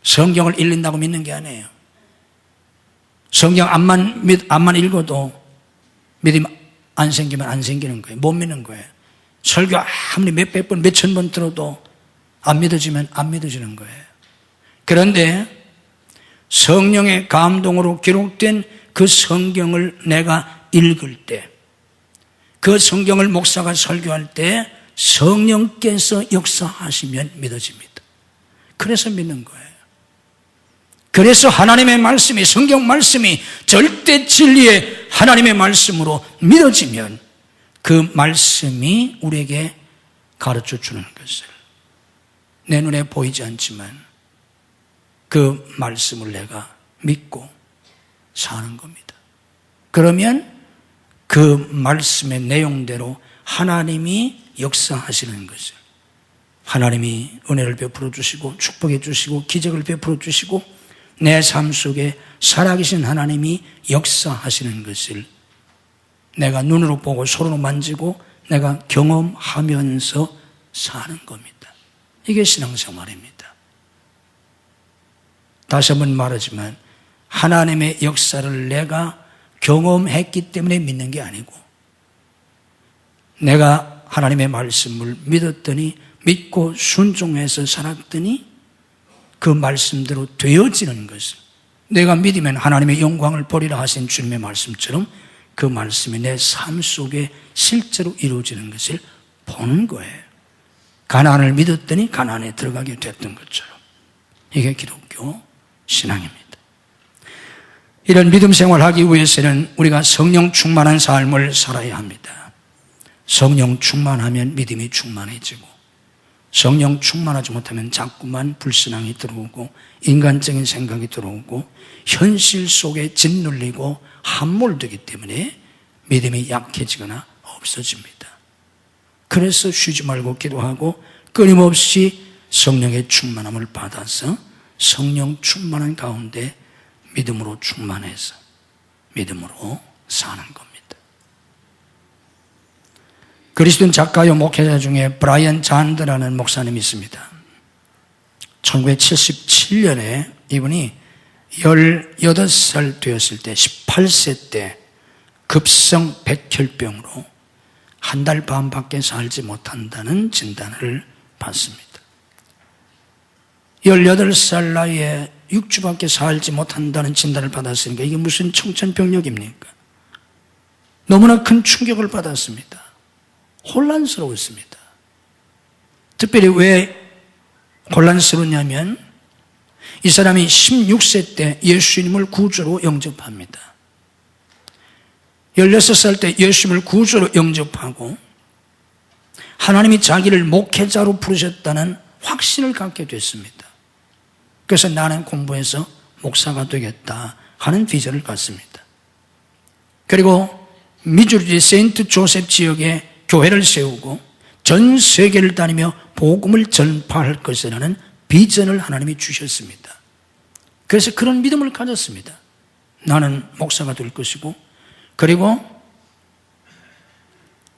성경을 읽는다고 믿는 게 아니에요. 성경 앞만 읽어도 믿음 안 생기면 안 생기는 거예요. 못 믿는 거예요. 설교 아무리 몇백 번, 몇천 번 들어도 안 믿어지면 안 믿어지는 거예요. 그런데 성령의 감동으로 기록된 그 성경을 내가 읽을 때, 그 성경을 목사가 설교할 때 성령께서 역사하시면 믿어집니다. 그래서 믿는 거예요. 그래서 하나님의 말씀이, 성경 말씀이 절대 진리의 하나님의 말씀으로 믿어지면 그 말씀이 우리에게 가르쳐 주는 것을, 내 눈에 보이지 않지만 그 말씀을 내가 믿고 사는 겁니다. 그러면 그 말씀의 내용대로 하나님이 역사하시는 것을, 하나님이 은혜를 베풀어 주시고 축복해 주시고 기적을 베풀어 주시고 내 삶 속에 살아계신 하나님이 역사하시는 것을 내가 눈으로 보고 손으로 만지고 내가 경험하면서 사는 겁니다. 이게 신앙생활입니다. 다시 한번 말하지만 하나님의 역사를 내가 경험했기 때문에 믿는 게 아니고, 내가 하나님의 말씀을 믿었더니, 믿고 순종해서 살았더니 그 말씀대로 되어지는 것을, 내가 믿으면 하나님의 영광을 보리라 하신 주님의 말씀처럼 그 말씀이 내 삶 속에 실제로 이루어지는 것을 보는 거예요. 가나안을 믿었더니 가나안에 들어가게 됐던 것처럼. 이게 기독교 신앙입니다. 이런 믿음 생활하기 위해서는 우리가 성령 충만한 삶을 살아야 합니다. 성령 충만하면 믿음이 충만해지고, 성령 충만하지 못하면 자꾸만 불신앙이 들어오고 인간적인 생각이 들어오고 현실 속에 짓눌리고 함몰되기 때문에 믿음이 약해지거나 없어집니다. 그래서 쉬지 말고 기도하고 끊임없이 성령의 충만함을 받아서 성령 충만한 가운데 믿음으로 충만해서 믿음으로 사는 겁니다. 그리스도인 작가요 목회자 중에 브라이언 잔드라는 목사님이 있습니다. 1977년에 이분이 18살 되었을 때, 18세 때 급성 백혈병으로 한 달 반밖에 살지 못한다는 진단을 받습니다. 18살 나이에 6주밖에 살지 못한다는 진단을 받았으니까 이게 무슨 청천벽력입니까? 너무나 큰 충격을 받았습니다. 혼란스러웠습니다. 특별히 왜 혼란스러웠냐면 이 사람이 16세 때 예수님을 구주로 영접합니다. 16살 때 예수님을 구주로 영접하고 하나님이 자기를 목회자로 부르셨다는 확신을 갖게 됐습니다. 그래서 나는 공부해서 목사가 되겠다 하는 비전을 갖습니다. 그리고 미주리 세인트 조셉 지역에 교회를 세우고 전 세계를 다니며 복음을 전파할 것이라는 비전을 하나님이 주셨습니다. 그래서 그런 믿음을 가졌습니다. 나는 목사가 될 것이고, 그리고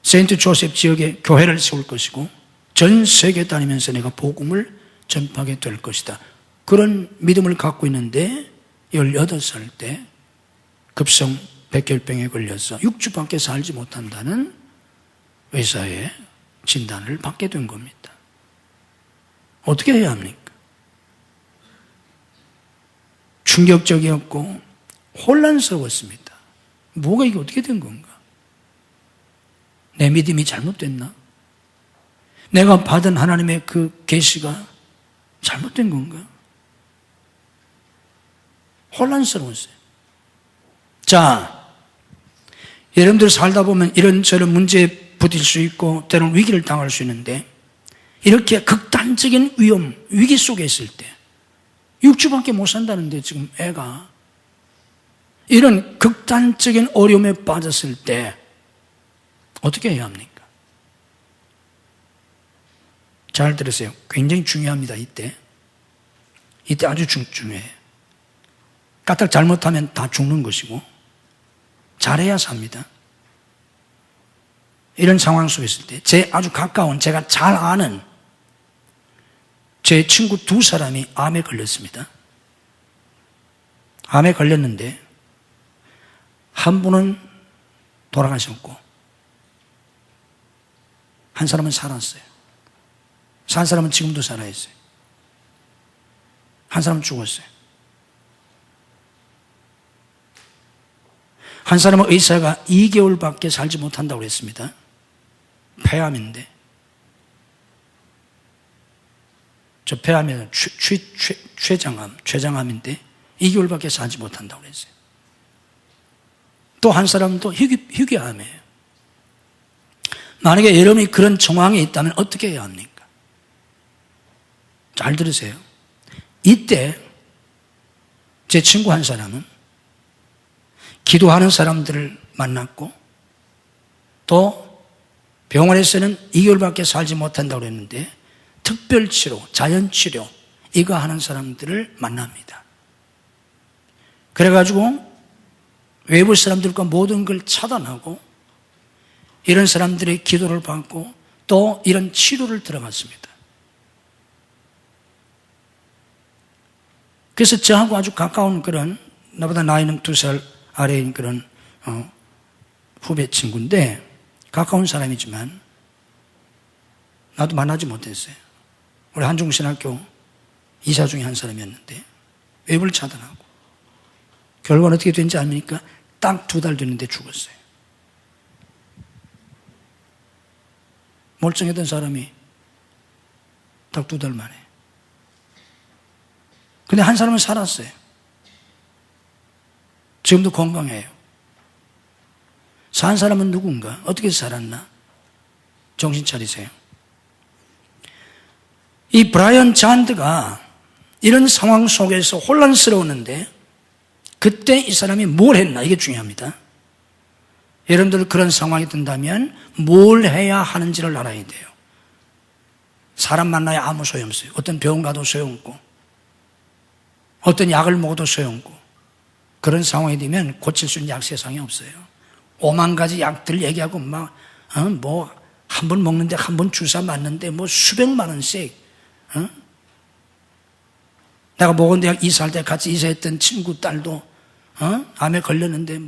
세인트 조셉 지역에 교회를 세울 것이고 전 세계 다니면서 내가 복음을 전파하게 될 것이다. 그런 믿음을 갖고 있는데 18살 때 급성 백혈병에 걸려서 6주밖에 살지 못한다는 의사의 진단을 받게 된 겁니다. 어떻게 해야 합니까? 충격적이었고 혼란스러웠습니다. 뭐가 이게 어떻게 된 건가? 내 믿음이 잘못됐나? 내가 받은 하나님의 그 계시가 잘못된 건가? 혼란스러웠어요. 자, 여러분들 살다 보면 이런저런 문제에 부딪힐 수 있고 때로는 위기를 당할 수 있는데 이렇게 극단적인 위험, 위기 속에 있을 때 6주밖에 못 산다는데 지금 애가 이런 극단적인 어려움에 빠졌을 때 어떻게 해야 합니까? 잘 들으세요. 굉장히 중요합니다. 이때 아주 중요해요. 까딱 잘못하면 다 죽는 것이고 잘해야 삽니다. 이런 상황 속에 있을 때 제 아주 가까운 제가 잘 아는 제 친구 2사람이 암에 걸렸습니다. 암에 걸렸는데 한 분은 돌아가셨고 한 사람은 살았어요. 산 사람은 지금도 살아있어요. 한 사람은 죽었어요. 한 사람은 의사가 2개월밖에 살지 못한다고 했습니다. 폐암인데 저 폐암에는 췌장암인데 2개월밖에 살지 못한다고 했어요. 또 한 사람도 희귀암이에요. 만약에 여러분이 그런 정황에 있다면 어떻게 해야 합니까? 잘 들으세요. 이때 제 친구 한 사람은 기도하는 사람들을 만났고 또 병원에서는 2개월밖에 살지 못한다고 했는데 특별치료, 자연치료 이거 하는 사람들을 만납니다. 그래가지고 외부 사람들과 모든 걸 차단하고 이런 사람들의 기도를 받고 또 이런 치료를 들어갔습니다. 그래서 저하고 아주 가까운 그런 나보다 나이는 2살 아래인 그런 후배 친구인데 가까운 사람이지만 나도 만나지 못했어요. 우리 한중신학교 이사 중에 한 사람이었는데 외부를 차단하고 결과는 어떻게 된지 압니까? 딱 2달 됐는데 죽었어요. 멀쩡했던 사람이 딱 2달 만에. 근데 한 사람은 살았어요. 지금도 건강해요. 산 사람은 누군가? 어떻게 살았나? 정신 차리세요. 이 브라이언 잔드가 이런 상황 속에서 혼란스러웠는데 그때 이 사람이 뭘 했나? 이게 중요합니다. 여러분들 그런 상황이 든다면 뭘 해야 하는지를 알아야 돼요. 사람 만나야 아무 소용없어요. 어떤 병원 가도 소용없고 어떤 약을 먹어도 소용없고 그런 상황이 되면 고칠 수 있는 약 세상에 없어요. 5만 가지 약들 얘기하고 막 한 번 먹는데 한 번 주사 맞는데 수백만 원씩 내가 보건대학 이사할 때 같이 이사했던 친구 딸도 암에 걸렸는데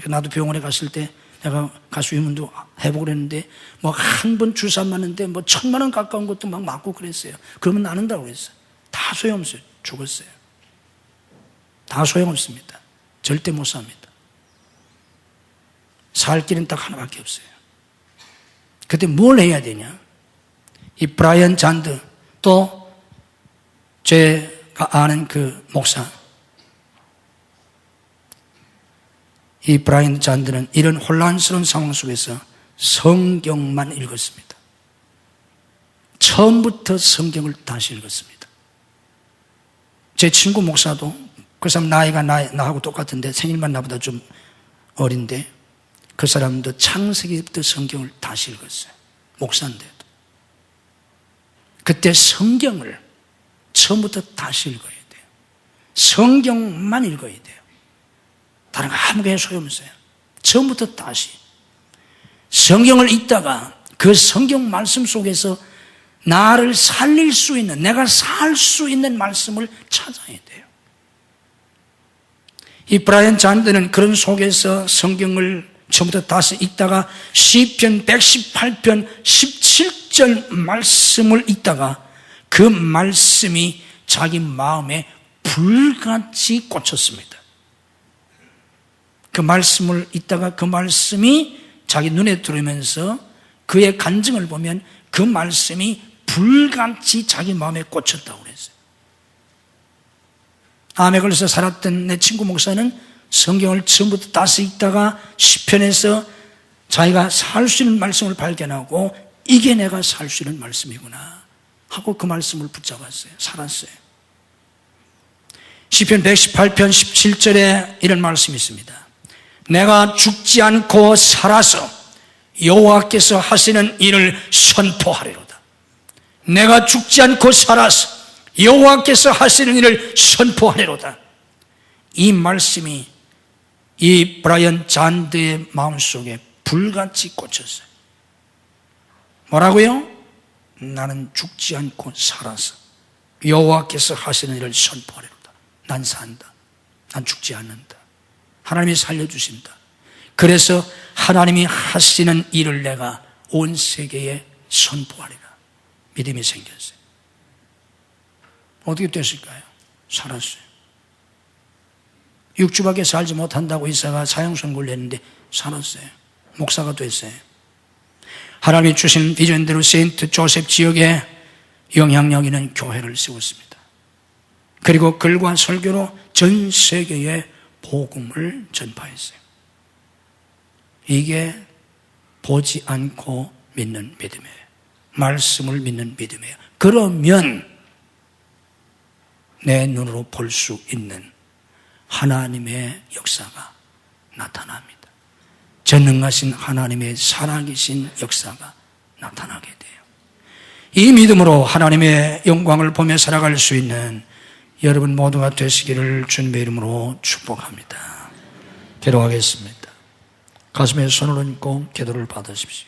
나도 병원에 갔을 때 내가 가수 위문도 해보고 그랬는데 한 번 주사 맞는데 1,000만 원 가까운 것도 막 맞고 그랬어요. 그러면 나는다고 그랬어요. 다 소용없어요. 죽었어요. 다 소용없습니다. 절대 못 삽니다. 살 길은 딱 하나밖에 없어요. 그때 뭘 해야 되냐? 이 브라이언 잔드 또 제가 아는 그 목사 이 브라이언 잔드는 이런 혼란스러운 상황 속에서 성경만 읽었습니다. 처음부터 성경을 다시 읽었습니다. 제 친구 목사도 그 사람 나이가 나하고 똑같은데 생일만 나보다 좀 어린데 그 사람도 창세기부터 성경을 다시 읽었어요. 목사인데도. 그때 성경을 처음부터 다시 읽어야 돼요. 성경만 읽어야 돼요. 다른 거 아무것도 소용없어요. 처음부터 다시. 성경을 읽다가 그 성경 말씀 속에서 나를 살릴 수 있는, 내가 살 수 있는 말씀을 찾아야 돼요. 이 브라이언 잔드는 그런 속에서 성경을 처음부터 다시 읽다가 시편 118편 17절 말씀을 읽다가 그 말씀이 자기 마음에 불같이 꽂혔습니다. 그 말씀을 읽다가 그 말씀이 자기 눈에 들어오면서 그의 간증을 보면 그 말씀이 불같이 자기 마음에 꽂혔다고 그랬어요. 암에 걸려서 살았던 내 친구 목사는 성경을 처음부터 다시 읽다가 시편에서 자기가 살 수 있는 말씀을 발견하고 이게 내가 살 수 있는 말씀이구나. 하고 그 말씀을 붙잡았어요. 살았어요. 시편 118편 17절에 이런 말씀이 있습니다. 내가 죽지 않고 살아서 여호와께서 하시는 일을 선포하리로다. 내가 죽지 않고 살아서 여호와께서 하시는 일을 선포하리로다. 이 말씀이 이 브라이언 잔드의 마음속에 불같이 꽂혔어요. 뭐라고요? 나는 죽지 않고 살아서 여호와께서 하시는 일을 선포하리로다. 난 산다. 난 죽지 않는다. 하나님이 살려주신다. 그래서 하나님이 하시는 일을 내가 온 세계에 선포하리라. 믿음이 생겼어요. 어떻게 됐을까요? 살았어요. 육주밖에 살지 못한다고 이사가 사형선고를 냈는데 살았어요. 목사가 됐어요. 하나님이 주신 비전대로 세인트 조셉 지역에 영향력 있는 교회를 세웠습니다. 그리고 글과 설교로 전 세계에 복음을 전파했어요. 이게 보지 않고 믿는 믿음이에요. 말씀을 믿는 믿음이에요. 그러면 내 눈으로 볼 수 있는 하나님의 역사가 나타납니다. 전능하신 하나님의 살아계신 역사가 나타나게 돼요. 이 믿음으로 하나님의 영광을 보며 살아갈 수 있는 여러분 모두가 되시기를 주님의 이름으로 축복합니다. 기도하겠습니다. 가슴에 손을 얹고 기도를 받으십시오.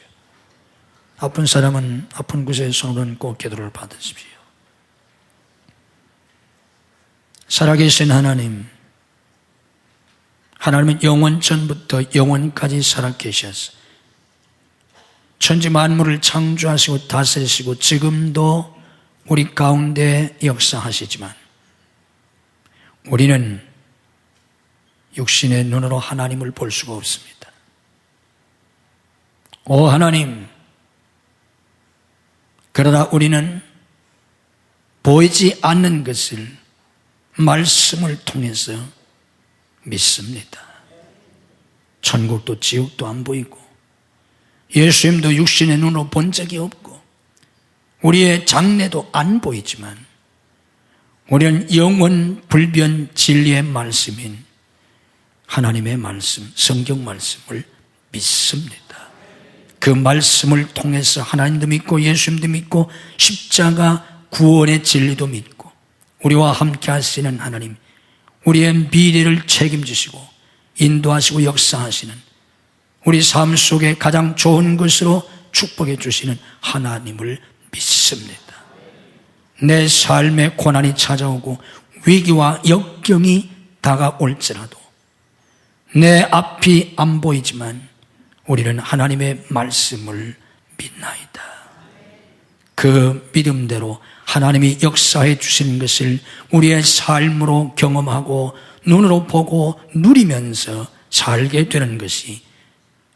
아픈 사람은 아픈 곳에 손을 얹고 기도를 받으십시오. 살아계신 하나님, 하나님은 영원 전부터 영원까지 살아계셔서 천지 만물을 창조하시고 다스리시고 지금도 우리 가운데 역사하시지만 우리는 육신의 눈으로 하나님을 볼 수가 없습니다. 오 하나님, 그러나 우리는 보이지 않는 것을 말씀을 통해서 믿습니다. 천국도 지옥도 안 보이고 예수님도 육신의 눈으로 본 적이 없고 우리의 장래도 안 보이지만 우리는 영원 불변 진리의 말씀인 하나님의 말씀, 성경 말씀을 믿습니다. 그 말씀을 통해서 하나님도 믿고 예수님도 믿고 십자가 구원의 진리도 믿고 우리와 함께 하시는 하나님, 우리의 미래를 책임지시고 인도하시고 역사하시는 우리 삶 속에 가장 좋은 것으로 축복해 주시는 하나님을 믿습니다. 내 삶에 고난이 찾아오고 위기와 역경이 다가올지라도 내 앞이 안 보이지만 우리는 하나님의 말씀을 믿나이다. 그 믿음대로 하나님이 역사해 주시는 것을 우리의 삶으로 경험하고 눈으로 보고 누리면서 살게 되는 것이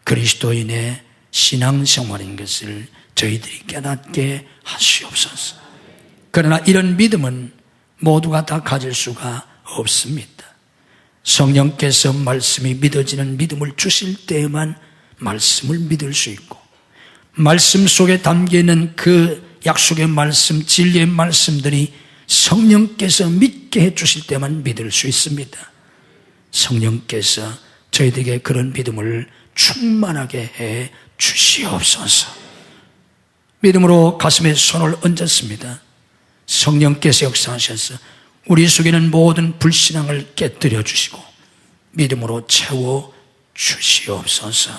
그리스도인의 신앙생활인 것을 저희들이 깨닫게 하시옵소서. 그러나 이런 믿음은 모두가 다 가질 수가 없습니다. 성령께서 말씀이 믿어지는 믿음을 주실 때에만 말씀을 믿을 수 있고 말씀 속에 담겨있는 그 약속의 말씀, 진리의 말씀들이 성령께서 믿게 해주실 때만 믿을 수 있습니다. 성령께서 저희들에게 그런 믿음을 충만하게 해 주시옵소서. 믿음으로 가슴에 손을 얹었습니다. 성령께서 역사하셔서 우리 속에는 모든 불신앙을 깨뜨려 주시고 믿음으로 채워 주시옵소서.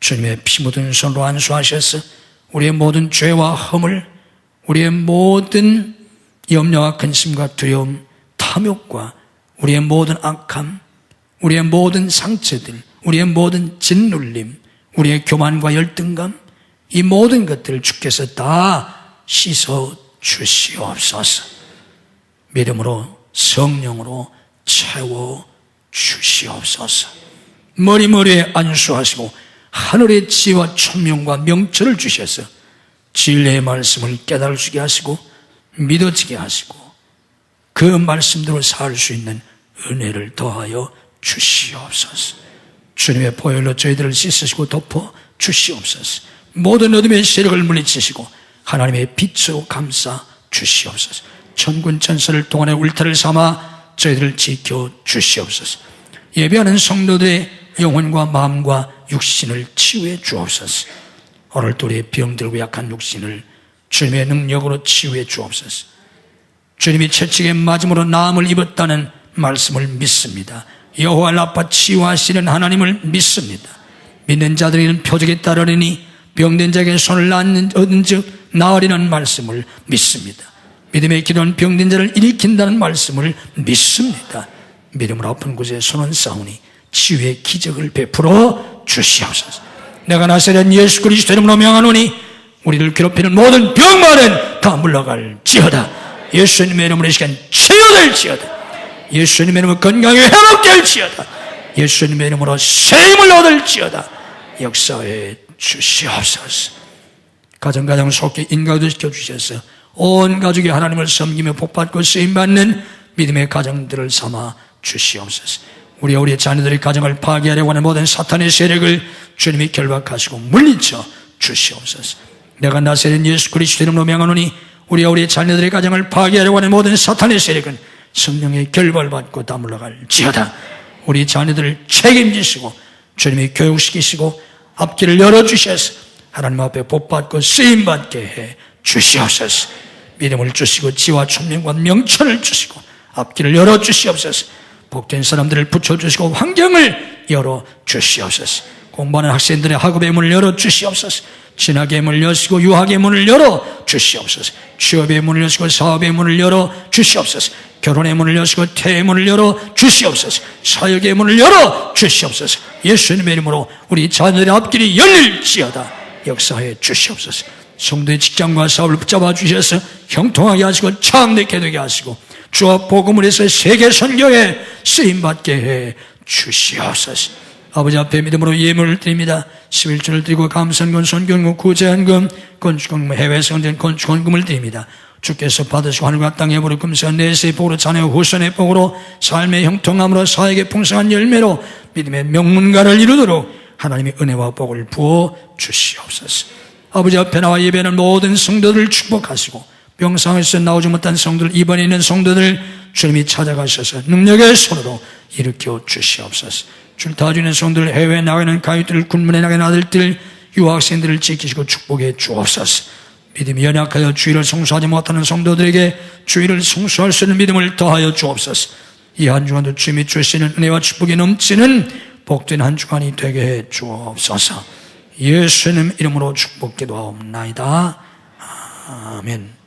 주님의 피 묻은 손으로 안수하셔서 우리의 모든 죄와 허물, 우리의 모든 염려와 근심과 두려움, 탐욕과 우리의 모든 악함, 우리의 모든 상처들, 우리의 모든 짓눌림, 우리의 교만과 열등감, 이 모든 것들을 주께서 다 씻어 주시옵소서. 믿음으로 성령으로 채워 주시옵소서. 머리머리에 안수하시고 하늘의 지혜와 총명과 명철을 주셔서 진리의 말씀을 깨달으시게 하시고 믿어지게 하시고 그 말씀대로 살 수 있는 은혜를 더하여 주시옵소서. 주님의 보혈로 저희들을 씻으시고 덮어 주시옵소서. 모든 어둠의 세력을 물리치시고 하나님의 빛으로 감싸 주시옵소서. 천군 천사를 동안의 울타리를 삼아 저희들을 지켜 주시옵소서. 예배하는 성도들의 영혼과 마음과 육신을 치유해 주옵소서. 오늘도 우리의 병들고 약한 육신을 주님의 능력으로 치유해 주옵소서. 주님이 채찍에 맞음으로 나음을 입었다는 말씀을 믿습니다. 여호와 라파 치유하시는 하나님을 믿습니다. 믿는 자들에게는 표적이 따르리니 병든 자에게 손을 얻은 즉 나으리는 말씀을 믿습니다. 믿음의 기도는 병든 자를 일으킨다는 말씀을 믿습니다. 믿음으로 아픈 곳에 손은 싸우니 치유의 기적을 베풀어 주시옵소서. 내가 나사렛 예수 그리스도 이름으로 명하노니 우리를 괴롭히는 모든 병마는 다 물러갈지어다. 예수님의 이름으로 이 시간 치유될지어다. 예수님의 이름으로 건강이 회복될지어다. 예수님의 이름으로 새 힘을 얻을지어다. 역사해 주시옵소서. 가정 속에 인가도 시켜주셔서 온 가족이 하나님을 섬기며 복받고 쓰임받는 믿음의 가정들을 삼아 주시옵소서. 우리의 자녀들의 가정을 파괴하려고 하는 모든 사탄의 세력을 주님이 결박하시고 물리쳐 주시옵소서. 내가 나사렛 예수 그리스도 이름으로 명하노니 우리의 자녀들의 가정을 파괴하려고 하는 모든 사탄의 세력은 성령의 결벌받고 다 물러갈지어다. 우리 자녀들을 책임지시고 주님이 교육시키시고 앞길을 열어주셔서 하나님 앞에 복받고 쓰임받게 해 주시옵소서. 믿음을 주시고 지와 총명과 명철을 주시고 앞길을 열어주시옵소서. 복된 사람들을 붙여주시고 환경을 열어주시옵소서. 공부하는 학생들의 학업의 문을 열어주시옵소서. 진학의 문을 여시고 유학의 문을 열어주시옵소서. 취업의 문을 여시고 사업의 문을 열어주시옵소서. 결혼의 문을 여시고 태의 문을 열어주시옵소서. 사역의 문을 열어주시옵소서. 예수님의 이름으로 우리 자녀들의 앞길이 열릴지어다. 역사해 주시옵소서. 성도의 직장과 사업을 붙잡아 주셔서 형통하게 하시고 창대케 되게 하시고 주와 복음을 해서 세계 선교에 쓰임받게 해 주시옵소서. 아버지 앞에 믿음으로 예물을 드립니다. 11조를 드리고 감선금, 선경금, 구제한금, 건축금, 해외 성전 건축원금을 드립니다. 주께서 받으시고 하늘과 땅의 복으로 금세한 내세의 복으로 자녀 후손의 복으로 삶의 형통함으로 사역의 풍성한 열매로 믿음의 명문가를 이루도록 하나님의 은혜와 복을 부어 주시옵소서. 아버지 앞에 나와 예배하는 모든 성도들을 축복하시고 병상에서 나오지 못한 성도들, 입원해 있는 성도들 주님이 찾아가셔서 능력의 손으로 일으켜 주시옵소서. 줄 타주는 성도들, 해외에 나가는 가족들, 군문에 나가는 아들들, 유학생들을 지키시고 축복해 주옵소서. 믿음이 연약하여 주의를 성수하지 못하는 성도들에게 주의를 성수할 수 있는 믿음을 더하여 주옵소서. 이 한 주간도 주님이 주시는 은혜와 축복이 넘치는 복된 한 주간이 되게 해 주옵소서. 예수님 이름으로 축복 기도하옵나이다. 아멘.